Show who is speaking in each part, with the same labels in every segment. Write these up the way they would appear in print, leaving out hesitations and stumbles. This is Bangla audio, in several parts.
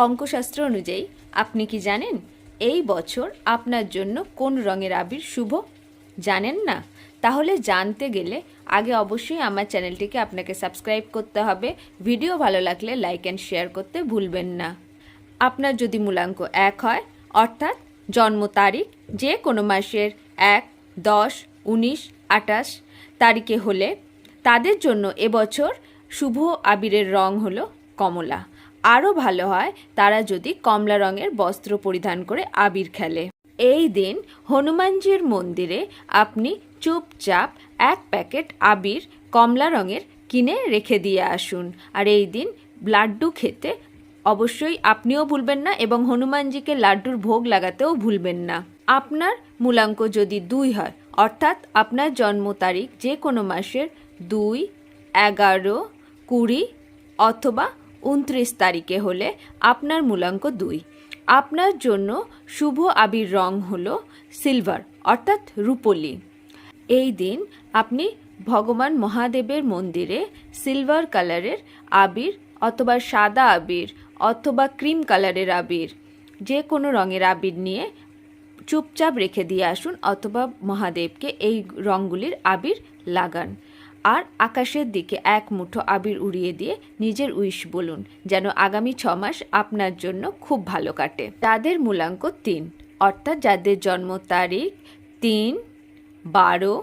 Speaker 1: অঙ্কশাস্ত্র অনুযায়ী আপনি কি জানেন এই বছর আপনার জন্য কোন রঙের আবির শুভ? জানেন না? তাহলে জানতে গেলে আগে অবশ্যই আমার চ্যানেলটিকে আপনাকে সাবস্ক্রাইব করতে হবে। ভিডিও ভালো লাগলে লাইক অ্যান্ড শেয়ার করতে ভুলবেন না। আপনার যদি মূলাঙ্ক 1 হয়, অর্থাৎ জন্ম তারিখ যে কোনো মাসের 1, 10, 19, 28 তারিখে হলে তাদের জন্য এবছর শুভ আবিরের রং হলো কমলা। আরও ভালো হয় তারা যদি কমলা রঙের বস্ত্র পরিধান করে আবির খেলে। এই দিন হনুমানজির মন্দিরে আপনি চুপচাপ 1 প্যাকেট আবির কমলা রঙের কিনে রেখে দিয়ে আসুন। আর এই দিন লাড্ডু খেতে অবশ্যই আপনিও ভুলবেন না এবং হনুমানজিকে লাড্ডুর ভোগ লাগাতেও ভুলবেন না। আপনার মূলাঙ্ক যদি 2 হয়, অর্থাৎ আপনার জন্ম তারিখ যে কোনো মাসের 2, 11, 20 অথবা 29 তারিখে হলে আপনার মূলাঙ্ক 2। আপনার জন্য শুভ আবির রং হলো সিলভার, অর্থাৎ রূপোলি। এই দিন আপনি ভগবান মহাদেবের মন্দিরে সিলভার কালারের আবির অথবা সাদা আবির অথবা ক্রিম কালারের আবির যে কোনো রঙের আবির নিয়ে চুপচাপ রেখে দিয়ে আসুন অথবা মহাদেবকে এই রঙগুলির আবির লাগান। আর আকাশের দিকে 1 মুঠো আবির উড়িয়ে দিয়ে নিজের উইশ বলুন, যেন আগামী 6 মাস আপনার জন্য খুব ভালো কাটে। যাদের মূলাঙ্ক 3, অর্থাৎ যাদের জন্ম তারিখ 3, 12,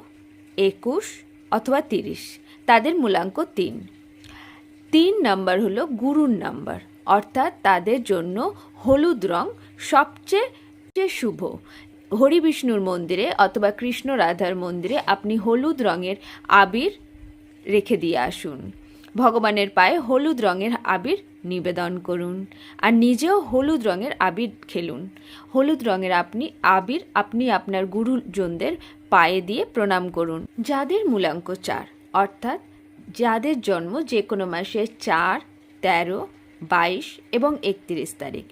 Speaker 1: 21 অথবা 30, তাদের মূলাঙ্ক 3 নাম্বার হলো গুরুর নাম্বার, অর্থাৎ তাদের জন্য হলুদ রং সবচেয়ে শুভ। হরি বিষ্ণুর মন্দিরে অথবা কৃষ্ণ রাধার মন্দিরে আপনি হলুদ রঙের আবির রেখে দিয়ে আসুন। ভগবানের পায়ে হলুদ রঙের আবির নিবেদন করুন আর নিজেও হলুদ রঙের আবির খেলুন। হলুদ রঙের আপনি আপনার গুরুজনদের পায়ে দিয়ে প্রণাম করুন। যাদের মূলাঙ্ক 4, অর্থাৎ যাদের জন্ম যে কোনো মাসের 4, 13, 22 এবং 31 তারিখ,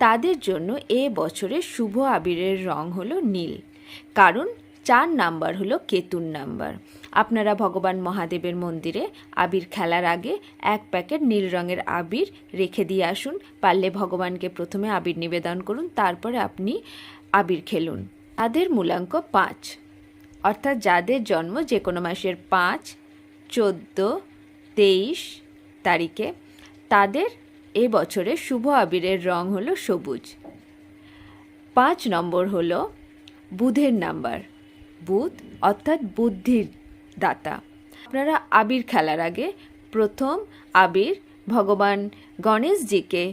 Speaker 1: তাদের জন্য এ বছরের শুভ আবিরের রং হলো নীল, কারণ 4 নাম্বার হলো কেতুর নাম্বার। আপনারা ভগবান মহাদেবের মন্দিরে আবির খেলার আগে 1 প্যাকেট নীল রঙের আবির রেখে দিয়ে আসুন। পারলে ভগবানকে প্রথমে আবির নিবেদন করুন, তারপরে আপনি আবির খেলুন। তাদের মূলাঙ্ক 5, অর্থাৎ যাদের জন্ম যে কোনো মাসের 5, 14, 23 তারিখে, তাদের এ বছরের শুভ আবিরের রং হলো সবুজ। 5 নম্বর হলো বুধের নাম্বার, বুধ অর্থাৎ বুদ্ধির দাতা। আপনারা আবির খেলার আগে প্রথম আবির ভগবান গণেশজিকে